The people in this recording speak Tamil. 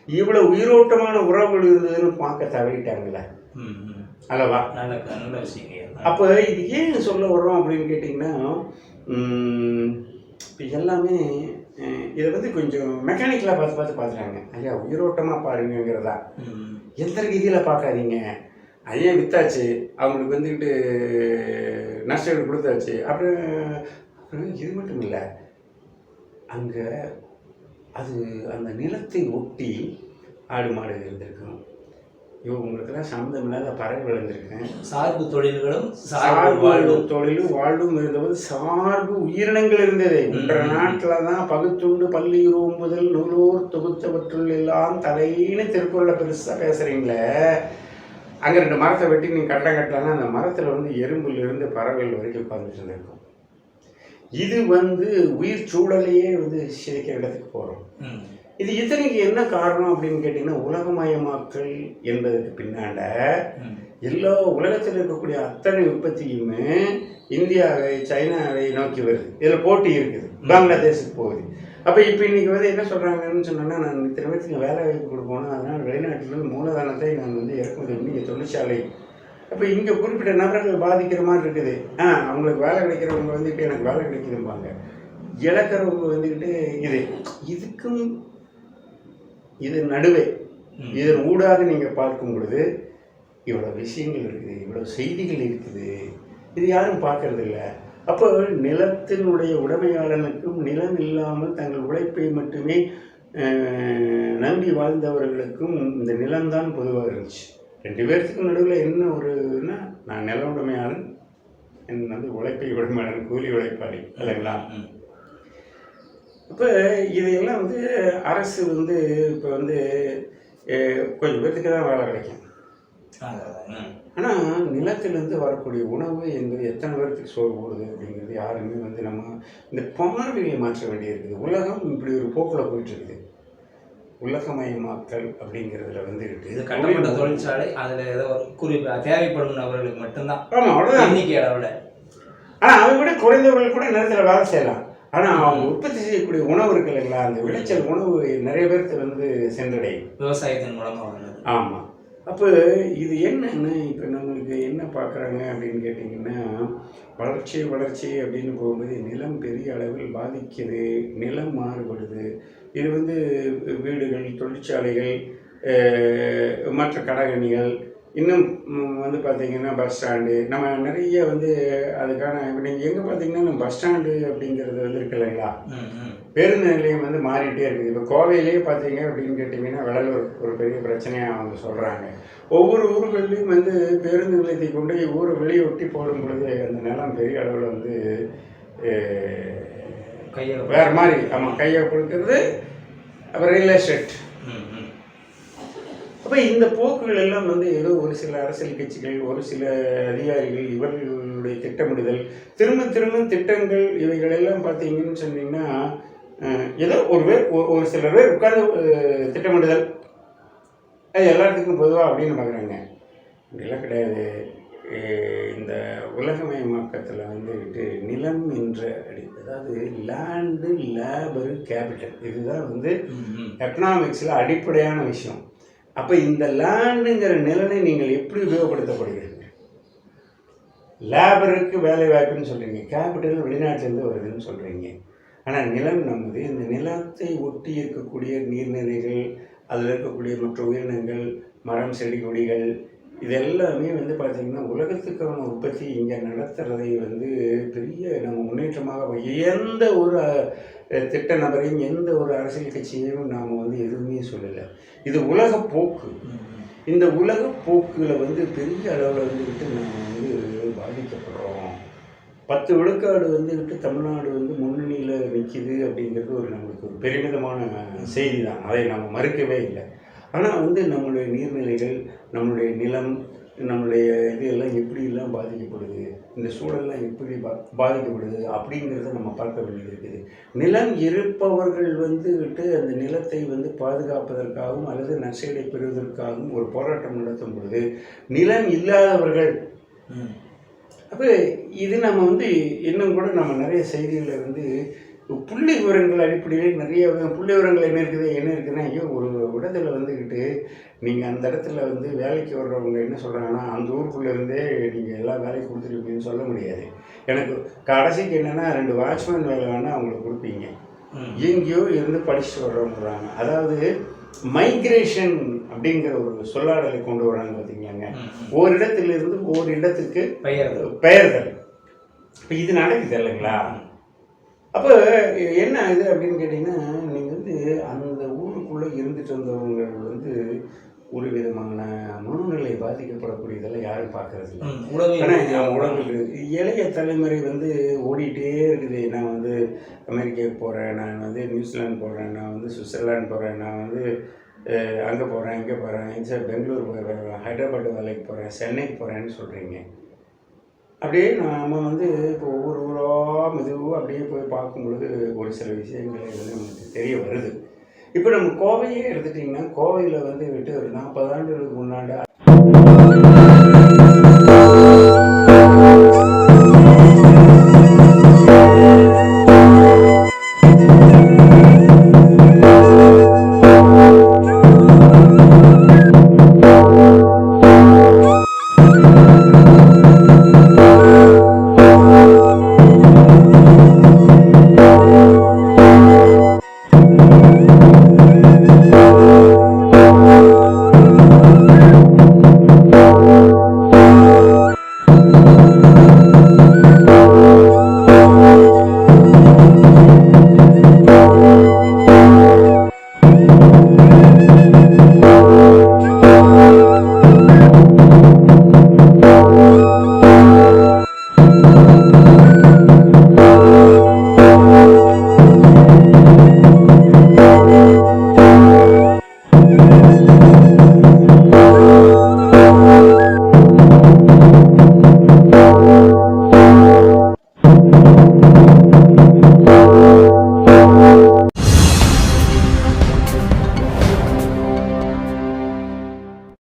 இவ்வளோ உயிரோட்டமான உறவுகள் இருந்ததுன்னு பார்க்க தவறிட்டாங்கல்ல அல்லவா? நல்ல விஷயம். அப்போ இது ஏன் சொல்ல வர்றோம் அப்படின்னு கேட்டிங்கன்னா, இப்போ எல்லாமே இதை வந்து கொஞ்சம் மெக்கானிக்கலாக பார்த்துறாங்க. ஐயா உயிரோட்டமாக பாருங்கிறதா, எந்த ரீதியில் பார்க்காதீங்க. ஐயா வித்தாச்சு, அவங்களுக்கு வந்துக்கிட்டு நஷ்டம் கொடுத்தாச்சு. அப்புறம் இது மட்டும் இல்லை, அங்கே அது அந்த நிலத்தை ஒட்டி ஆடு மாடு இருந்திருக்கணும். இவங்களுக்கெல்லாம் சம்மந்தம் இல்லாத பறவை விளைந்திருக்கேன். சார்பு தொழில்களும் தொழிலும் வாழ்வும் இருந்தபோது சார்பு உயிரினங்கள் இருந்தது. இன்ற நாட்டில் தான் பகுத்துண்டு பள்ளி ரூம்புதல் நூலோர் தொகுத்தவற்றுள் எல்லாம் தலைன்னு திருக்குறளை பெருசாக பேசுகிறீங்களே. அங்கே 2 மரத்தை வெட்டி நீங்கள் கட்டடம் கட்டலான்னா அந்த மரத்தில் வந்து எறும்புலேருந்து பறவைகள் வரைக்கும் உட்காந்துட்டு இருந்திருக்கும். இது வந்து உயிர் சூழலையே வந்து சிதைக்கிற இடத்துக்கு போகிறோம். இது இத்தனைக்கு என்ன காரணம் அப்படின்னு கேட்டிங்கன்னா, உலகமயமாக்கல் என்பதற்கு பின்னாண்ட எல்லா உலகத்தில் இருக்கக்கூடிய அத்தனை உற்பத்தியுமே இந்தியாவை சைனாவை நோக்கி வருது. இதில் போட்டி இருக்குது, பங்களாதேஷுக்கு போகுது. அப்போ இப்போ இன்றைக்கி வந்து என்ன சொல்கிறாங்கன்னு சொன்னோன்னா, நான் இத்தனை பேருக்கு வேலை வாய்ப்பு கொடுக்கணும், அதனால் வெளிநாட்டிலேருந்து மூலதனத்தை நான் வந்து இறக்குமதி பண்ணி இங்கே தொழிற்சாலை. அப்போ இங்கே குறிப்பிட்ட நபர்கள் பாதிக்கிற மாதிரி இருக்குது. அவங்களுக்கு வேலை கிடைக்கிறவங்க வந்துக்கிட்டு எனக்கு வேலை கிடைக்குதும்பாங்க, இழக்கிறவங்க வந்துக்கிட்டு இதுக்கும் இது நடுவே இதன் ஊடாக நீங்கள் பார்க்கும் பொழுது இவ்வளோ விஷயங்கள் இருக்குது, இவ்வளோ செய்திகள் இருக்குது. இது யாரும் பார்க்கறதில்ல. அப்போ நிலத்தினுடைய உடைமையாளனுக்கும் நிலம் இல்லாமல் தங்கள் உழைப்பை மட்டுமே நம்பி வாழ்ந்தவர்களுக்கும் இந்த நிலம்தான் பொதுவாக இருந்துச்சு. 2 பேர்த்துக்கும் நடுவில் என்ன ஒருன்னா, நான் நில உடைமையாளன், என் வந்து உழைப்பை உடைமையாளன், கூலி உழைப்பாளி இல்லைங்களா? இப்போ இதையெல்லாம் வந்து அரசு வந்து இப்போ வந்து கொஞ்சம் பேர்த்துக்கு தான் வேலை கிடைக்கும். ஆனால் நிலத்திலேருந்து வரக்கூடிய உணவு என்பது எத்தனை பேருக்கு சோறு போடுது அப்படிங்கிறது யாருமே வந்து நம்ம இந்த பார்வையை மாற்ற வேண்டியிருக்குது. உலகம் இப்படி ஒரு போக்கில் போயிட்டுருக்குது. உலகமயமாக்கல் அப்படிங்கிறதுல வந்து இருக்குது. இது கட்டப்பட்ட தொழிற்சாலை, அதில் ஏதோ தேவைப்படும் நபர்களுக்கு மட்டும்தான். ஆமாம், அவ்வளோதான் எண்ணிக்கை அளவில். ஆனால் அதை விட குறைந்தவர்கள் கூட நேரத்தில் வேலை செய்யலாம். ஆனால் அவங்க உற்பத்தி செய்யக்கூடிய உணவு இருக்கு இல்லைங்களா, அந்த விளைச்சல் உணவு நிறைய பேருக்கு வந்து சென்றடையும், விவசாயத்தின் மூலமாக வருது. ஆமாம். அப்போ இது என்னென்னு இப்போ நம்மளுக்கு என்ன பார்க்குறாங்க அப்படின்னு கேட்டிங்கன்னா, வளர்ச்சி அப்படின்னு போகும்போது நிலம் பெரிய அளவில் பாதிக்குது, நிலம் மாறுபடுது. இது வந்து வீடுகள், தொழிற்சாலைகள், மற்ற கடகணிகள், இன்னும் வந்து பார்த்திங்கன்னா பஸ் ஸ்டாண்டு, நம்ம நிறைய வந்து அதுக்கான இப்போ நீங்கள் எங்கே பார்த்தீங்கன்னா நம்ம பஸ் ஸ்டாண்டு அப்படிங்கிறது வந்து இருக்கு இல்லைங்களா, பேருந்து நிலையம் வந்து மாறிட்டே இருக்குது. இப்போ கோவையிலே பார்த்தீங்க அப்படின்னு கேட்டிங்கன்னா வடலூர் ஒரு பெரிய பிரச்சனையாக அவங்க சொல்கிறாங்க. ஒவ்வொரு ஊர்கள்லேயும் வந்து பேருந்து நிலையத்தை கொண்டு ஊரை வெளியே ஒட்டி போடும் பொழுது அந்த நிலம் பெரிய அளவில் வந்து வேறு மாதிரி கையை கொடுக்கறது. அப்புறம் ரியல் எஸ்டேட். அப்போ இந்த போக்குகள் எல்லாம் வந்து ஏதோ ஒரு சில அரசியல் கட்சிகள், ஒரு சில அதிகாரிகள், இவர்களுடைய திட்டமிடுதல், திரும்ப திட்டங்கள், இவைகள் எல்லாம் பார்த்தீங்கன்னு சொன்னீங்கன்னா ஏதோ ஒரு சில பேர் உட்கார்ந்து திட்டமிடுதல் அது எல்லாத்துக்கும் பொதுவாக அப்படின்னு பார்க்குறாங்க. இப்படிலாம் கிடையாது. இந்த உலகமயமாக்கத்தில் வந்துட்டு நிலம் என்ற அதாவது லேண்டு, லேபரு, கேபிட்டல், இதுதான் வந்து எக்கனாமிக்ஸில் அடிப்படையான விஷயம். அப்போ இந்த லேண்டுங்கிற நிலனை நீங்கள் எப்படி உபயோகப்படுத்தப்படுகிறீங்க? லேபருக்கு வேலை வாய்ப்புன்னு சொல்கிறீங்க, கேபிட்டல் வெளிநாட்டிலேருந்து வருதுன்னு சொல்கிறீங்க. ஆனால் நிலம் நமது. இந்த நிலத்தை ஒட்டி இருக்கக்கூடிய நீர்நிலைகள், அதில் இருக்கக்கூடிய மற்ற உயிரினங்கள், மரம், செடி, கொடிகள், இது எல்லாமே வந்து பார்த்திங்கன்னா உலகத்துக்கான உற்பத்தி இங்கே நடத்துகிறதை வந்து பெரிய நம்ம முன்னேற்றமாக எந்த ஒரு திட்ட நபரையும் எந்த ஒரு அரசியல் கட்சியையும் நாம் வந்து எதுவுமே சொல்லலை. இது உலக போக்கு. இந்த உலக போக்கில் வந்து பெரிய அளவில் வந்துக்கிட்டு நாம் வந்து பாதிக்கப்படுறோம். 10 விழுக்காடு வந்துக்கிட்டு தமிழ்நாடு வந்து முன்னணியில் நிற்கிது அப்படிங்கிறது நம்மளுக்கு ஒரு பெருமிதமான செய்தி தான், அதை நம்ம மறுக்கவே இல்லை. ஆனால் வந்து நம்மளுடைய நீர்நிலைகள், நம்மளுடைய நிலம், நம்மளுடைய இது எல்லாம் எப்படிலாம் பாதிக்கப்படுது, இந்த சூழல்லாம் எப்படி பாதிக்கப்படுது அப்படிங்கிறத நம்ம பார்க்க வேண்டியது இருக்குது. நிலம் இருப்பவர்கள் வந்துக்கிட்டு அந்த நிலத்தை வந்து பாதுகாப்பதற்காகவும் அல்லது நஷ்டீடை பெறுவதற்காகவும் ஒரு போராட்டம் நடத்தும் பொழுது நிலம் இல்லாதவர்கள், அப்போ இது நம்ம வந்து இன்னும் கூட நம்ம நிறைய செய்திகளில் வந்து புள்ளி விவரங்கள் அடிப்படையில் நிறைய புள்ளி விவரங்கள் என்ன இருக்குதுன்னா ஐயோ ஒரு இடத்துல வந்துக்கிட்டு நீங்கள் அந்த இடத்துல வந்து வேலைக்கு வர்றவங்க என்ன சொல்கிறாங்கன்னா அந்த ஊருக்குள்ளேருந்தே நீங்கள் எல்லா வேலையும் கொடுத்துருப்பீங்கன்னு சொல்ல முடியாது. எனக்கு கடைசிக்கு என்னென்னா 2 வாட்ச்மேன் வேலை வேணால் அவங்களுக்கு கொடுப்பீங்க. எங்கேயோ இருந்து படிச்சுட்டு வர்றவங்கிறாங்க. அதாவது மைக்ரேஷன் அப்படிங்கிற ஒரு சொல்லாடலை கொண்டு வராங்க பார்த்தீங்களாங்க. ஒரு இடத்துலேருந்து ஒரு இடத்துக்கு பெயர்தல். இப்போ இது நடக்குது இல்லைங்களா? அப்போ என்ன இது அப்படின்னு கேட்டிங்கன்னா, நீங்கள் வந்து அந்த ஊருக்குள்ளே இருந்துட்டு வந்தவங்க வந்து ஒரு விதமான மனநிலை பாதிக்கப்படக்கூடியதெல்லாம் யாரும் பார்க்கறது இல்லை. ஆனால் உடம்புக்கு இளைய தலைமுறை வந்து ஓடிட்டே இருக்குது. நான் வந்து அமெரிக்காவுக்கு போகிறேன், நான் வந்து நியூசிலாந்து போகிறேன், நான் வந்து சுவிட்சர்லாந்து போகிறேன், நான் வந்து அங்கே போகிறேன், இங்கே போகிறேன், பெங்களூர் போகிறேன், ஹைதராபாத் வேலைக்கு போகிறேன், சென்னைக்கு போகிறேன்னு சொல்கிறீங்க. அப்படியே நம்ம வந்து இப்போ ஒவ்வொரு ஊராக மெதுவாக அப்படியே போய் பார்க்கும்பொழுது ஒரு சில விஷயங்கள் வந்து நமக்கு தெரிய வருது. இப்போ நம்ம கோவையே எடுத்துட்டிங்கன்னா, கோவையில் வந்து விட்டு ஒரு 40 ஆண்டுகளுக்கு முன்னாடி